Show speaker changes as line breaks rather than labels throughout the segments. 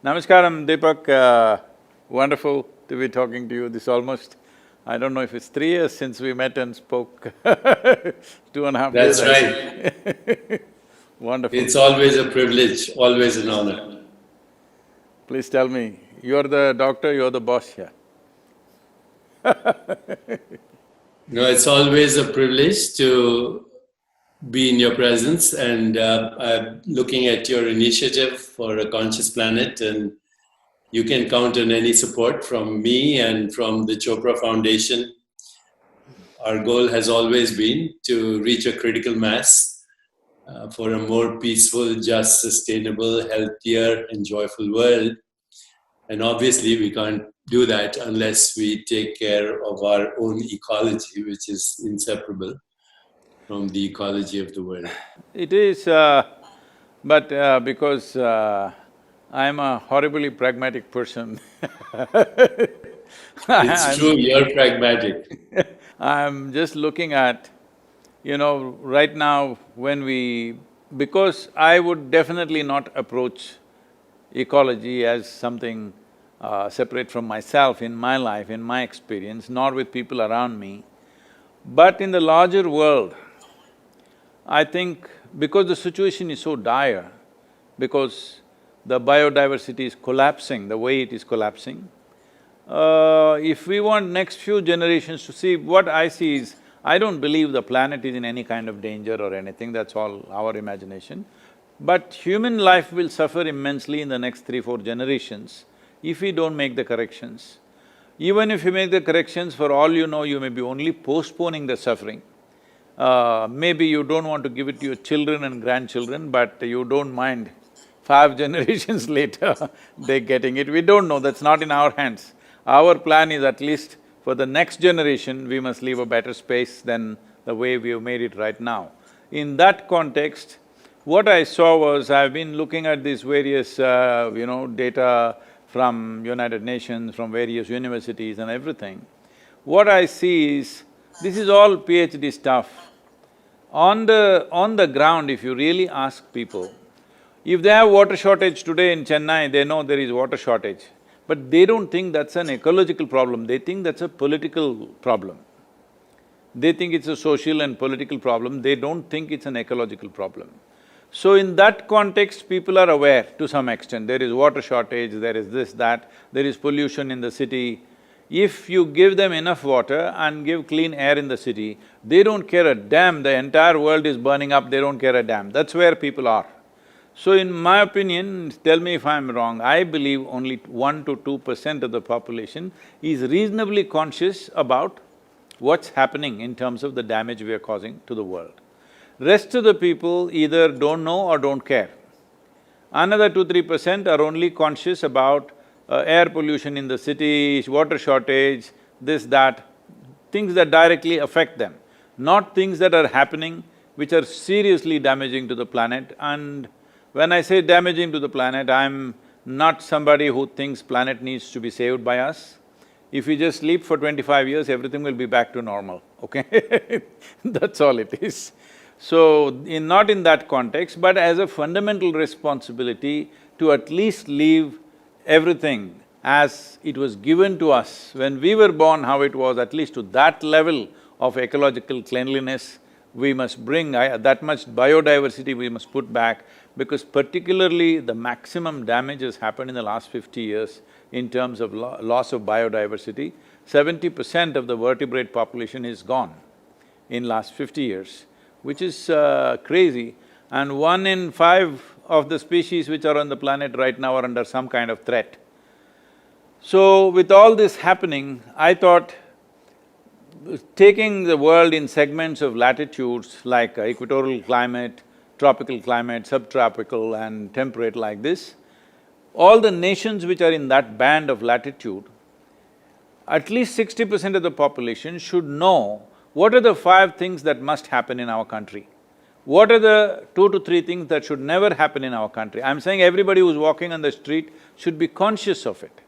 Namaskaram, Deepak. Wonderful to be talking to you. This almost, I don't know if it's 3 years since we met and spoke 2.5 years.
That's right.
Wonderful.
It's always a privilege, always an honor.
Please tell me, you're the doctor, you're the boss here.
No, it's always a privilege to be in your presence, and I'm looking at your initiative for a conscious planet, and you can count on any support from me and from the Chopra Foundation. Our goal has always been to reach a critical mass for a more peaceful, just, sustainable, healthier and joyful world. And obviously we can't do that unless we take care of our own ecology, which is inseparable from the ecology of the world.
It is, but because I'm a horribly pragmatic person
It's true, you're pragmatic.
I'm just looking at, right now because I would definitely not approach ecology as something separate from myself in my life, in my experience, nor with people around me. But in the larger world, I think because the situation is so dire, because the biodiversity is collapsing the way it is collapsing, if we want next few generations to see, what I see is, I don't believe the planet is in any kind of danger or anything, that's all our imagination. But human life will suffer immensely in the next 3-4 generations if we don't make the corrections. Even if you make the corrections, for all you know, you may be only postponing the suffering. Maybe you don't want to give it to your children and grandchildren, but you don't mind 5 generations later they're getting it. We don't know, that's not in our hands. Our plan is at least for the next generation, we must leave a better space than the way we have made it right now. In that context, what I saw was, I've been looking at these various, data from United Nations, from various universities and everything. What I see is, this is all PhD stuff. On the ground, if you really ask people, if they have water shortage today in Chennai, they know there is water shortage. But they don't think that's an ecological problem, they think that's a political problem. They think it's a social and political problem, they don't think it's an ecological problem. So in that context, people are aware to some extent, there is water shortage, there is this, that, there is pollution in the city. If you give them enough water and give clean air in the city, they don't care a damn, the entire world is burning up, they don't care a damn, that's where people are. So in my opinion, tell me if I'm wrong, I believe only 1 to 2% of the population is reasonably conscious about what's happening in terms of the damage we are causing to the world. Rest of the people either don't know or don't care. Another 2-3% are only conscious about air pollution in the city, water shortage, this, that, things that directly affect them, not things that are happening which are seriously damaging to the planet. And when I say damaging to the planet, I'm not somebody who thinks planet needs to be saved by us. If we just sleep for 25 years, everything will be back to normal, okay? That's all it is. So, not in that context, but as a fundamental responsibility to at least leave everything as it was given to us when we were born, how it was, at least to that level of ecological cleanliness, we must bring that much biodiversity we must put back, because particularly the maximum damage has happened in the last 50 years in terms of loss of biodiversity. 70% of the vertebrate population is gone in last 50 years, which is crazy. And 1 in 5 of the species which are on the planet right now are under some kind of threat. So with all this happening, I thought taking the world in segments of latitudes like equatorial climate, tropical climate, subtropical and temperate like this, all the nations which are in that band of latitude, at least 60% of the population should know what are the 5 things that must happen in our country. What are the 2 to 3 things that should never happen in our country? I'm saying everybody who's walking on the street should be conscious of it.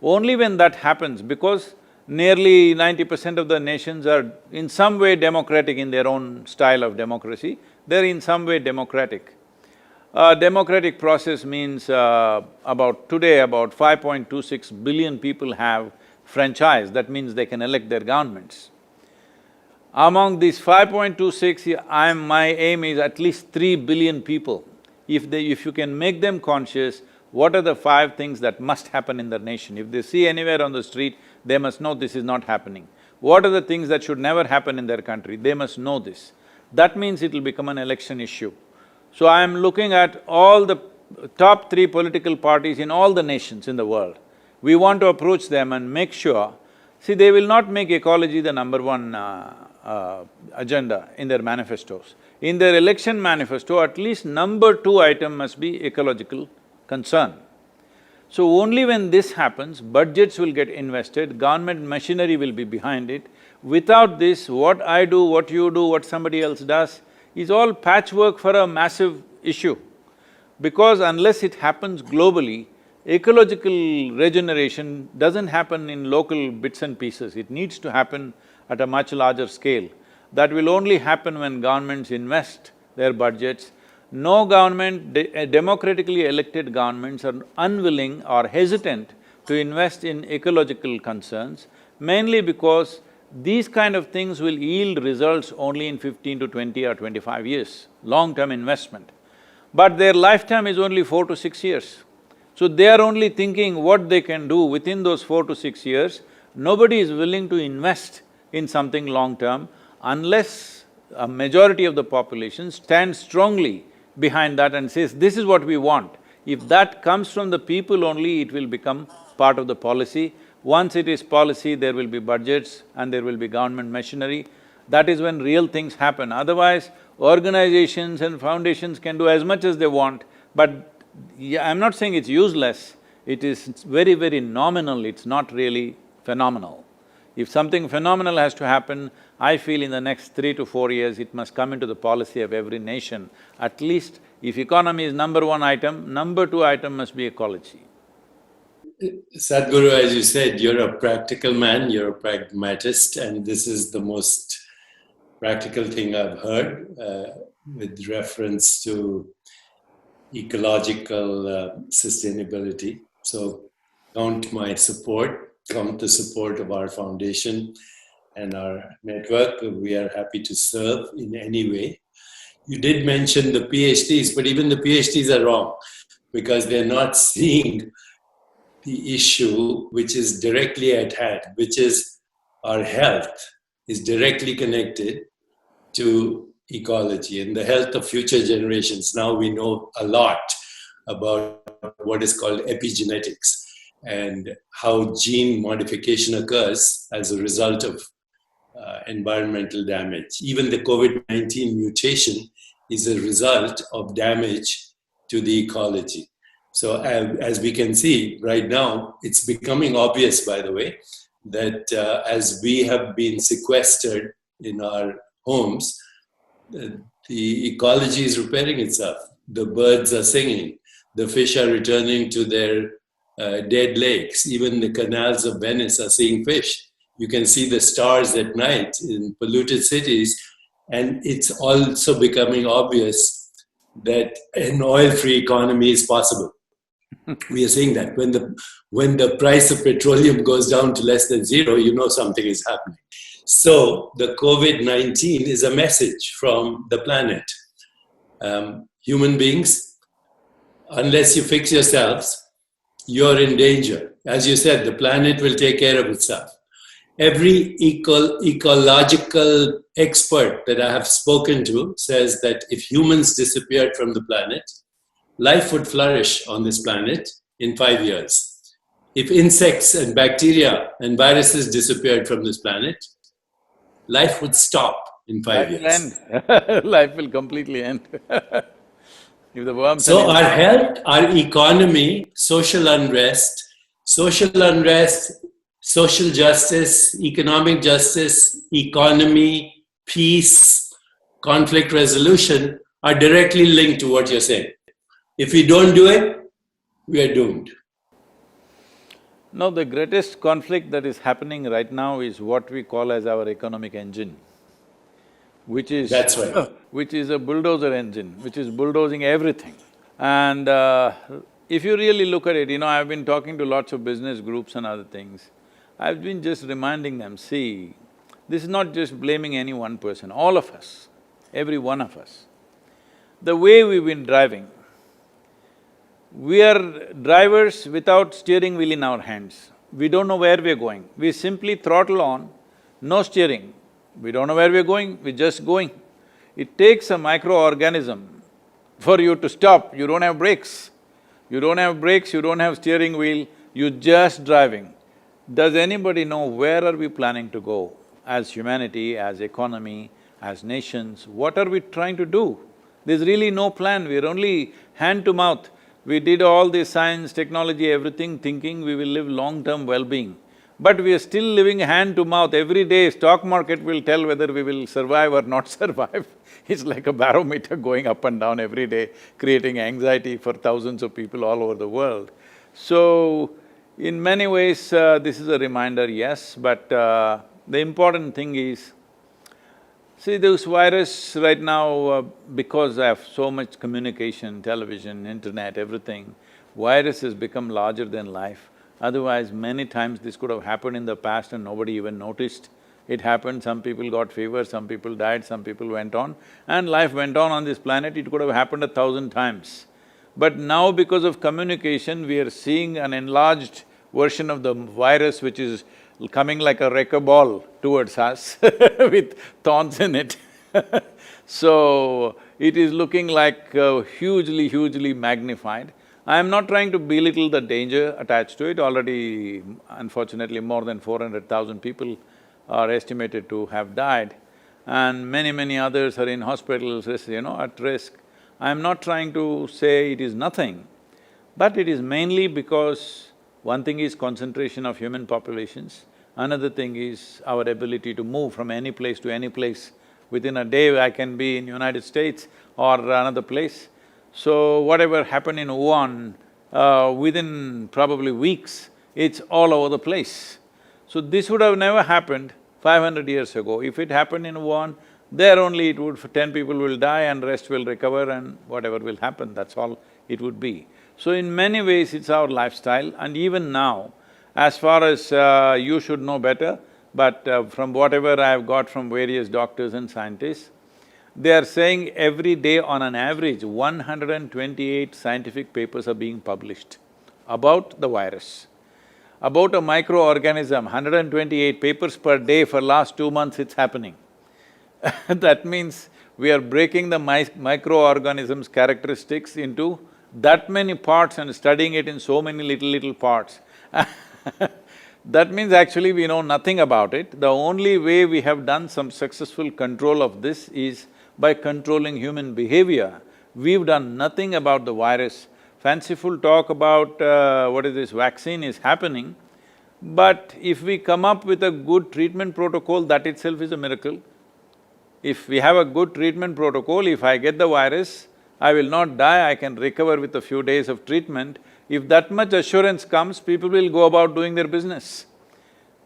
Only when that happens, because nearly 90% of the nations are in some way democratic in their own style of democracy, they're in some way democratic. Democratic process means today about 5.26 billion people have franchise, that means they can elect their governments. Among these 5.26, my aim is at least 3 billion people. If you can make them conscious, what are the 5 things that must happen in their nation? If they see anywhere on the street, they must know this is not happening. What are the things that should never happen in their country? They must know this. That means it'll become an election issue. So I am looking at all the top 3 political parties in all the nations in the world. We want to approach them and make sure… See, they will not make ecology the number 1 agenda in their manifestos. In their election manifesto, at least number 2 item must be ecological concern. So only when this happens, budgets will get invested, government machinery will be behind it. Without this, what I do, what you do, what somebody else does, is all patchwork for a massive issue. Because unless it happens globally, ecological regeneration doesn't happen in local bits and pieces, it needs to happen at a much larger scale. That will only happen when governments invest their budgets. No government, democratically elected governments are unwilling or hesitant to invest in ecological concerns, mainly because these kind of things will yield results only in 15 to 20 or 25 years, long-term investment. But their lifetime is only 4 to 6 years. So they are only thinking what they can do within those 4 to 6 years. Nobody is willing to invest in something long-term unless a majority of the population stands strongly behind that and says, this is what we want. If that comes from the people only, it will become part of the policy. Once it is policy, there will be budgets and there will be government machinery. That is when real things happen. Otherwise, organizations and foundations can do as much as they want, but I'm not saying it's useless, it is very, very nominal, it's not really phenomenal. If something phenomenal has to happen, I feel in the next 3 to 4 years, it must come into the policy of every nation. At least if economy is number 1 item, number 2 item must be ecology.
Sadhguru, as you said, you're a practical man, you're a pragmatist, and this is the most practical thing I've heard with reference to ecological sustainability. So count my support, count the support of our foundation and our network. We are happy to serve in any way. You did mention the PhDs, but even the PhDs are wrong because they're not seeing the issue which is directly at hand, which is our health is directly connected to ecology and the health of future generations. Now we know a lot about what is called epigenetics and how gene modification occurs as a result of environmental damage. Even the COVID-19 mutation is a result of damage to the ecology. So as we can see right now, it's becoming obvious, by the way, that as we have been sequestered in our homes, the ecology is repairing itself. The birds are singing, the fish are returning to their dead lakes. Even the canals of Venice are seeing fish. You can see the stars at night in polluted cities, and it's also becoming obvious that an oil-free economy is possible. We are seeing that when the price of petroleum goes down to less than 0, you know something is happening. So the COVID-19 is a message from the planet. Human beings, unless you fix yourselves, you're in danger. As you said, the planet will take care of itself. Every ecological expert that I have spoken to says that if humans disappeared from the planet, life would flourish on this planet in 5 years. If insects and bacteria and viruses disappeared from this planet, life would stop in 5 years.
Life will end. Life will completely end. If the worms…
So our health, our economy, social unrest, social justice, economic justice, economy, peace, conflict resolution are directly linked to what you're saying. If we don't do it, we are doomed.
No, the greatest conflict that is happening right now is what we call as our economic engine, which is…
That's right.
Which is a bulldozer engine, which is bulldozing everything. And if you really look at it, I've been talking to lots of business groups and other things. I've been just reminding them, see, this is not just blaming any one person, all of us, every one of us. The way we've been driving, we are drivers without steering wheel in our hands. We don't know where we're going. We simply throttle on, no steering. We don't know where we're going, we're just going. It takes a microorganism for you to stop. You don't have brakes. You don't have brakes, you don't have steering wheel, you're just driving. Does anybody know where are we planning to go as humanity, as economy, as nations? What are we trying to do? There's really no plan, we're only hand to mouth. We did all this science, technology, everything, thinking we will live long-term well-being. But we are still living hand to mouth. Every day, stock market will tell whether we will survive or not survive. It's like a barometer going up and down every day, creating anxiety for thousands of people all over the world. So, in many ways, this is a reminder, yes, but the important thing is, see, this virus right now, because of so much communication, television, internet, everything, virus has become larger than life. Otherwise, many times this could have happened in the past and nobody even noticed. It happened, some people got fever, some people died, some people went on, and life went on this planet, it could have happened 1,000 times. But now because of communication, we are seeing an enlarged version of the virus which is coming like a wrecking ball towards us with thorns in it. So, it is looking like hugely magnified. I am not trying to belittle the danger attached to it. Already, unfortunately, more than 400,000 people are estimated to have died, and many others are in hospitals, at risk. I am not trying to say it is nothing, but it is mainly because one thing is concentration of human populations, another thing is our ability to move from any place to any place. Within a day, I can be in United States or another place. So, whatever happened in Wuhan, within probably weeks, it's all over the place. So, this would have never happened 500 years ago. If it happened in Wuhan, there only it would… 10 people will die and rest will recover and whatever will happen, that's all it would be. So, in many ways, it's our lifestyle, and even now, as far as you should know better, but from whatever I've got from various doctors and scientists, they are saying every day on an average, 128 scientific papers are being published about the virus. About a microorganism, 128 papers per day for last 2 months it's happening. That means we are breaking the microorganism's characteristics into that many parts and studying it in so many little parts. That means actually we know nothing about it. The only way we have done some successful control of this is by controlling human behavior. We've done nothing about the virus. Fanciful talk about vaccine is happening, but if we come up with a good treatment protocol, that itself is a miracle. If we have a good treatment protocol, if I get the virus, I will not die, I can recover with a few days of treatment. If that much assurance comes, people will go about doing their business.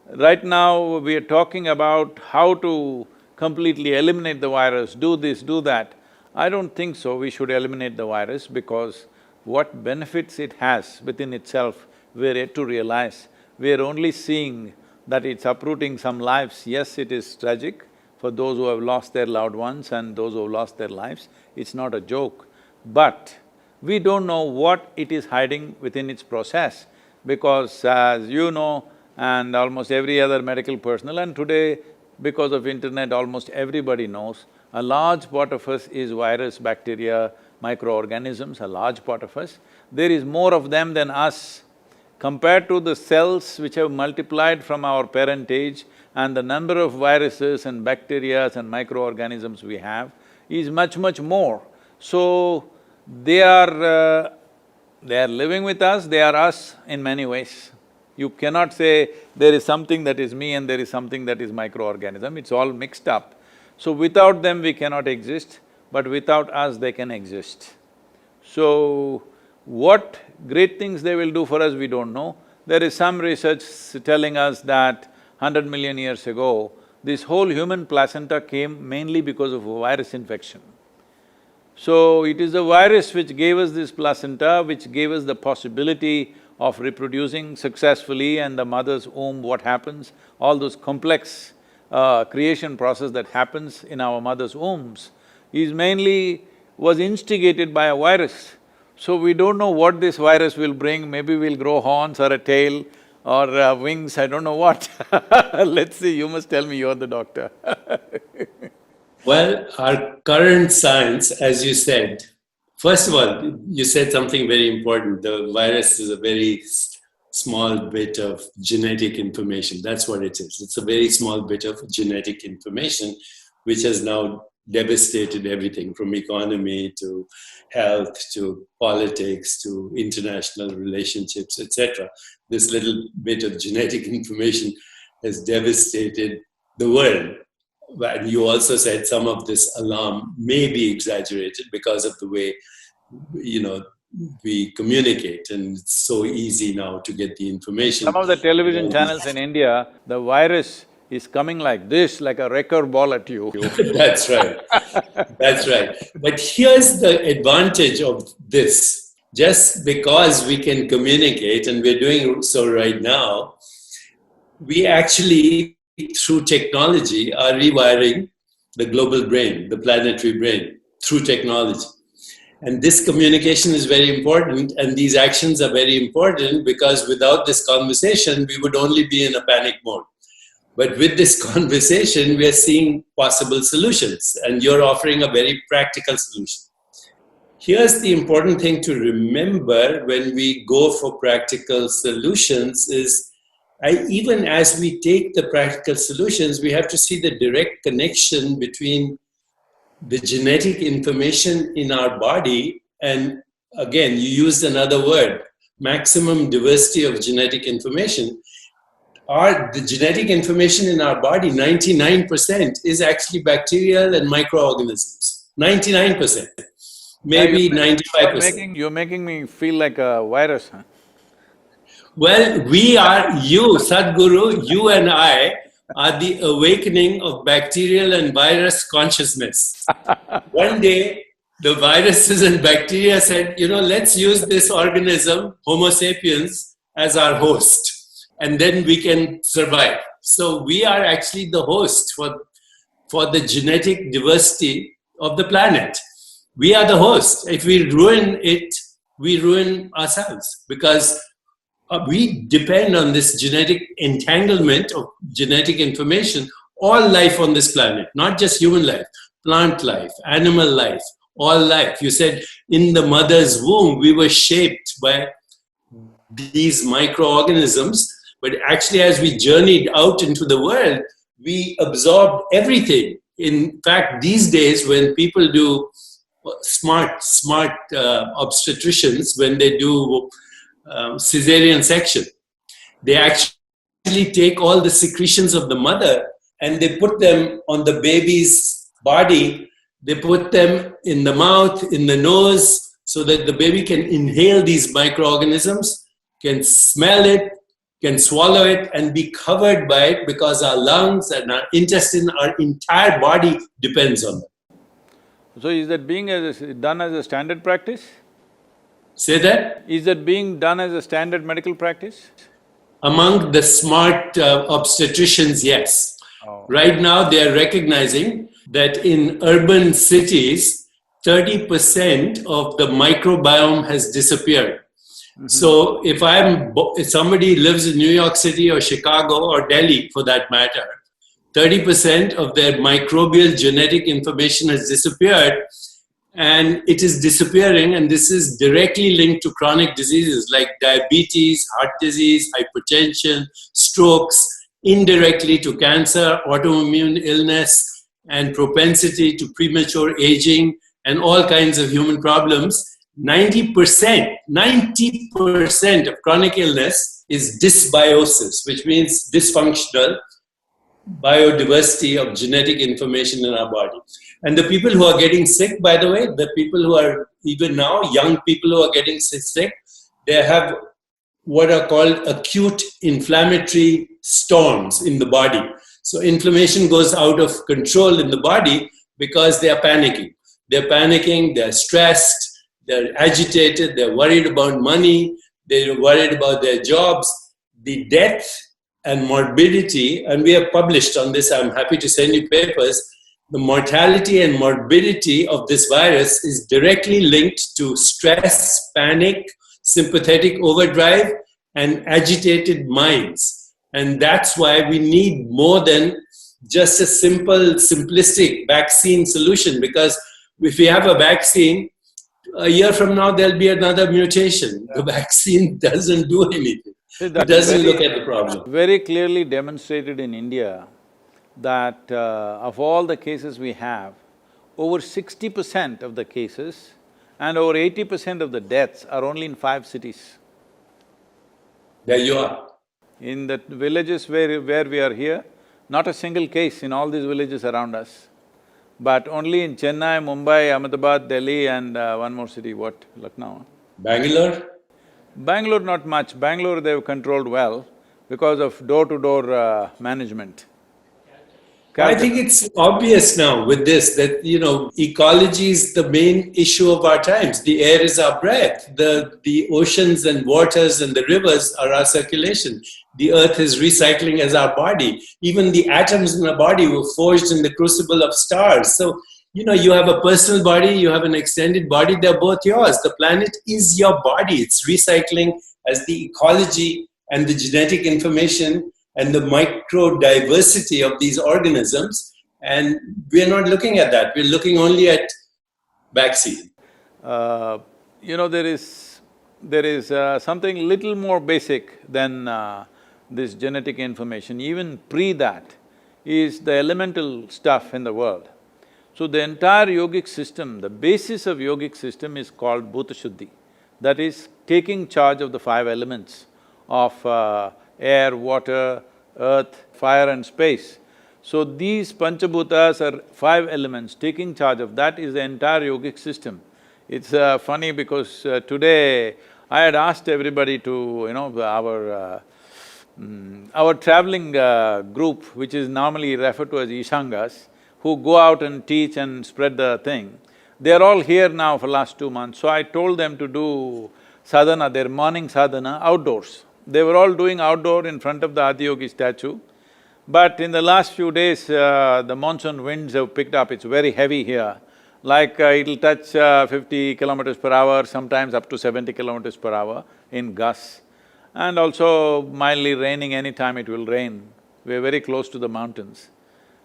Right now, we are talking about how to completely eliminate the virus, do this, do that. I don't think so, we should eliminate the virus because what benefits it has within itself, we're yet to realize. We're only seeing that it's uprooting some lives. Yes, it is tragic for those who have lost their loved ones and those who have lost their lives, it's not a joke. But we don't know what it is hiding within its process, because as you know, and almost every other medical personnel, and today because of internet almost everybody knows, a large part of us is virus, bacteria, microorganisms, a large part of us. There is more of them than us. Compared to the cells which have multiplied from our parentage and the number of viruses and bacteria and microorganisms we have is much more. So, they are living with us, they are us in many ways. You cannot say there is something that is me and there is something that is microorganism, it's all mixed up. So without them we cannot exist, but without us they can exist. So, what great things they will do for us, we don't know. There is some research telling us that 100 million years ago, this whole human placenta came mainly because of a virus infection. So it is the virus which gave us this placenta, which gave us the possibility of reproducing successfully, and the mother's womb, what happens, all those complex creation process that happens in our mother's wombs was instigated by a virus. So we don't know what this virus will bring, maybe we'll grow horns or a tail or wings, I don't know what. Let's see, you must tell me, you're the doctor.
Well, our current science, as you said, first of all, you said something very important. The virus is a very small bit of genetic information. That's what it is. It's a very small bit of genetic information which has now devastated everything from economy to health to politics to international relationships, etc. This little bit of genetic information has devastated the world. And you also said some of this alarm may be exaggerated because of the way, we communicate, and it's so easy now to get the information.
Some of the television channels in India, the virus is coming like this, like a wrecker ball at you.
That's right. That's right. But here's the advantage of this. Just because we can communicate, and we're doing so right now, we actually, through technology, are rewiring the global brain, the planetary brain, through technology. And this communication is very important, and these actions are very important, because without this conversation, we would only be in a panic mode. But with this conversation, we are seeing possible solutions, and you're offering a very practical solution. Here's the important thing to remember when we go for practical solutions is, even as we take the practical solutions, we have to see the direct connection between the genetic information in our body, and again, you used another word, maximum diversity of genetic information. The genetic information in our body, 99% is actually bacterial and microorganisms. 99%, maybe 95%.
You're making me feel like a virus, huh?
Well, we are, you, Sadhguru, you and I are the awakening of bacterial and virus consciousness. One day, the viruses and bacteria said, let's use this organism, Homo sapiens, as our host, and then we can survive. So we are actually the host for the genetic diversity of the planet. We are the host. If we ruin it, we ruin ourselves, because we depend on this genetic entanglement of genetic information. All life on this planet, not just human life, plant life, animal life, all life. You said in the mother's womb, we were shaped by these microorganisms, but actually as we journeyed out into the world, we absorbed everything. In fact, these days when people do smart obstetricians, when they do cesarean section, they actually take all the secretions of the mother and they put them on the baby's body. They put them in the mouth, in the nose, so that the baby can inhale these microorganisms, can smell it, can swallow it, and be covered by it, because our lungs and our intestine, our entire body depends on them.
So is that being done as a standard practice?
Say that?
Is that being done as a standard medical practice?
Among the smart obstetricians, yes.
Oh.
Right now, they are recognizing that in urban cities, 30% of the microbiome has disappeared. Mm-hmm. So if somebody lives in New York City or Chicago or Delhi, for that matter, 30% of their microbial genetic information has disappeared. And it is disappearing, and this is directly linked to chronic diseases like diabetes, heart disease, hypertension, strokes, indirectly to cancer, autoimmune illness, and propensity to premature aging, and all kinds of human problems. 90% of chronic illness is dysbiosis, which means dysfunctional biodiversity of genetic information in our body. And the people who are getting sick, by the way, the people who are even now, young people who are getting sick, they have what are called acute inflammatory storms in the body. So inflammation goes out of control in the body because they are panicking. they're panicking, they're stressed, they're agitated, they're worried about money, they're worried about their jobs. The death and morbidity, and we have published on this, I'm happy to send you papers, the mortality and morbidity of this virus is directly linked to stress, panic, sympathetic overdrive, and agitated minds. And that's why we need more than just a simple, simplistic vaccine solution, because if we have a vaccine, a year from now there'll be another mutation. The vaccine doesn't do anything. It doesn't look at the problem.
Very clearly demonstrated in India that of all the cases we have, over 60% of the cases and over 80% of the deaths are only in 5 cities.
There you are.
In the villages where we are here, not a single case in all these villages around us. But only in Chennai, Mumbai, Ahmedabad, Delhi and one more city, what? Lucknow?
Bangalore?
Bangalore not much. Bangalore they've controlled well because of door-to-door management.
I think it's obvious now with this that, ecology is the main issue of our times. The air is our breath. The oceans and waters and the rivers are our circulation. The earth is recycling as our body. Even the atoms in our body were forged in the crucible of stars. So, you have a personal body, you have an extended body, they're both yours. The planet is your body. It's recycling as the ecology and the genetic information and the micro diversity of these organisms, and we're not looking at that. We're looking only at vaccine.
There is something little more basic than this genetic information. Even pre that is the elemental stuff in the world. So the entire yogic system, the basis of yogic system is called Bhuta Shuddhi. That is taking charge of the 5 elements of air, water, earth, fire and space. So these Panchabhutas are 5 elements, taking charge of that is the entire yogic system. It's funny because today I had asked everybody to, our traveling group, which is normally referred to as Ishangas, who go out and teach and spread the thing, they're all here now for last 2 months. So I told them to do sadhana, their morning sadhana outdoors. They were all doing outdoor in front of the Adiyogi statue. But in the last few days, the monsoon winds have picked up, it's very heavy here. Like it'll touch 50 kilometers per hour, sometimes up to 70 kilometers per hour in gusts. And also mildly raining, anytime it will rain. We're very close to the mountains.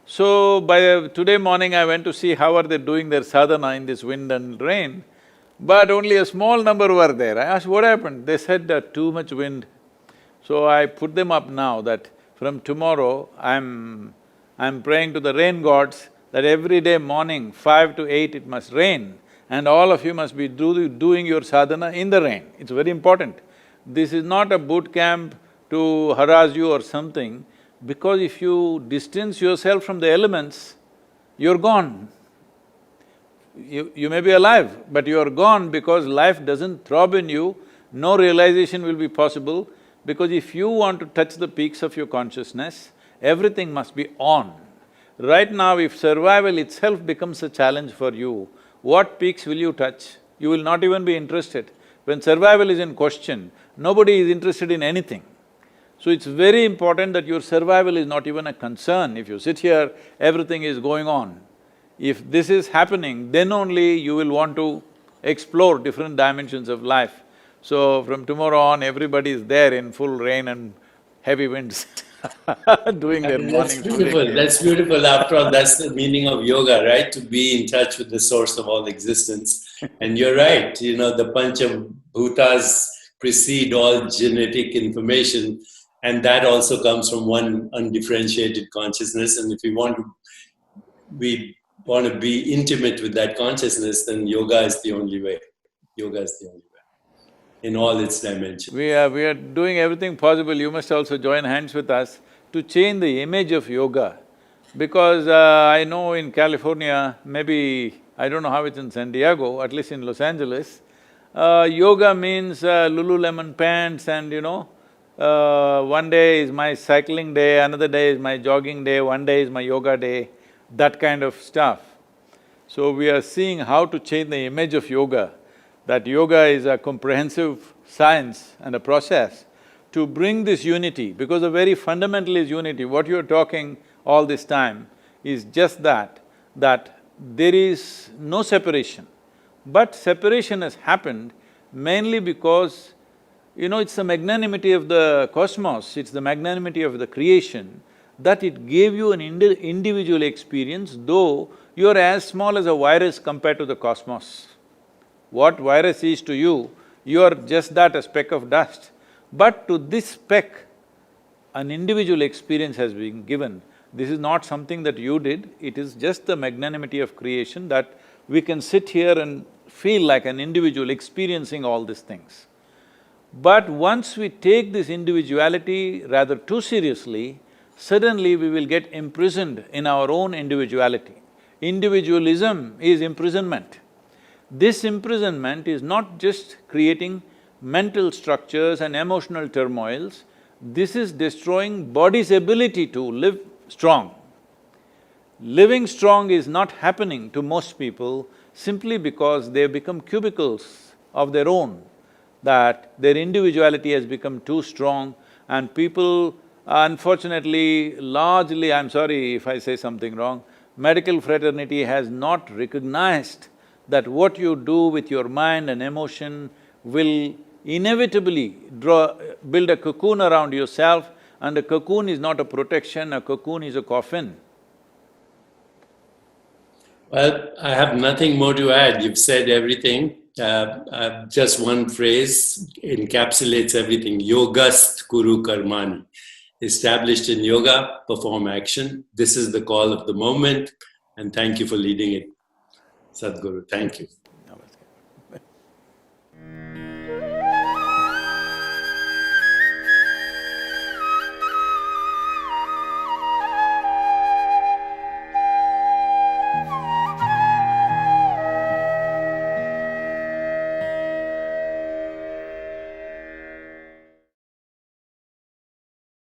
So today morning I went to see how are they doing their sadhana in this wind and rain, but only a small number were there. I asked, what happened? They said too much wind. So I put them up now that from tomorrow I'm praying to the rain gods that every day morning 5 to 8 it must rain and all of you must be doing your sadhana in the rain. It's very important. This is not a boot camp to harass you or something, because if you distance yourself from the elements, you're gone. You may be alive, but you're gone because life doesn't throb in you, no realization will be possible, because if you want to touch the peaks of your consciousness, everything must be on. Right now, if survival itself becomes a challenge for you, what peaks will you touch? You will not even be interested. When survival is in question, nobody is interested in anything. So it's very important that your survival is not even a concern. If you sit here, everything is going on. If this is happening, then only you will want to explore different dimensions of life. So from tomorrow on, everybody is there in full rain and heavy winds doing their morning.
That's beautiful. After all, that's the meaning of yoga, right? To be in touch with the source of all existence. And you're right, the Panchabhutas precede all genetic information, and that also comes from one undifferentiated consciousness. And if we want to be intimate with that consciousness, then yoga is the only way. Yoga is the only way in all its dimensions.
We are doing everything possible. You must also join hands with us to change the image of yoga. Because I know in California, maybe I don't know how it's in San Diego, at least in Los Angeles, yoga means Lululemon pants and one day is my cycling day, another day is my jogging day, one day is my yoga day, that kind of stuff. So we are seeing how to change the image of yoga, that yoga is a comprehensive science and a process to bring this unity, because the very fundamental is unity. What you're talking all this time is just that there is no separation. But separation has happened mainly because, it's the magnanimity of the cosmos, it's the magnanimity of the creation that it gave you an individual experience, though you're as small as a virus compared to the cosmos. What virus is to you, you're just that, a speck of dust. But to this speck, an individual experience has been given. This is not something that you did, it is just the magnanimity of creation that we can sit here and feel like an individual experiencing all these things. But once we take this individuality rather too seriously, suddenly we will get imprisoned in our own individuality. Individualism is imprisonment. This imprisonment is not just creating mental structures and emotional turmoils, this is destroying body's ability to live strong. Living strong is not happening to most people simply because they've become cubicles of their own, that their individuality has become too strong, and people, unfortunately, largely, I'm sorry if I say something wrong, medical fraternity has not recognized that what you do with your mind and emotion will inevitably build a cocoon around yourself, and a cocoon is not a protection, a cocoon is a coffin.
Well, I have nothing more to add. You've said everything. Just one phrase encapsulates everything. Yogast Kuru Karmani. Established in yoga, perform action. This is the call of the moment, and thank you for leading it, Sadhguru. Thank you.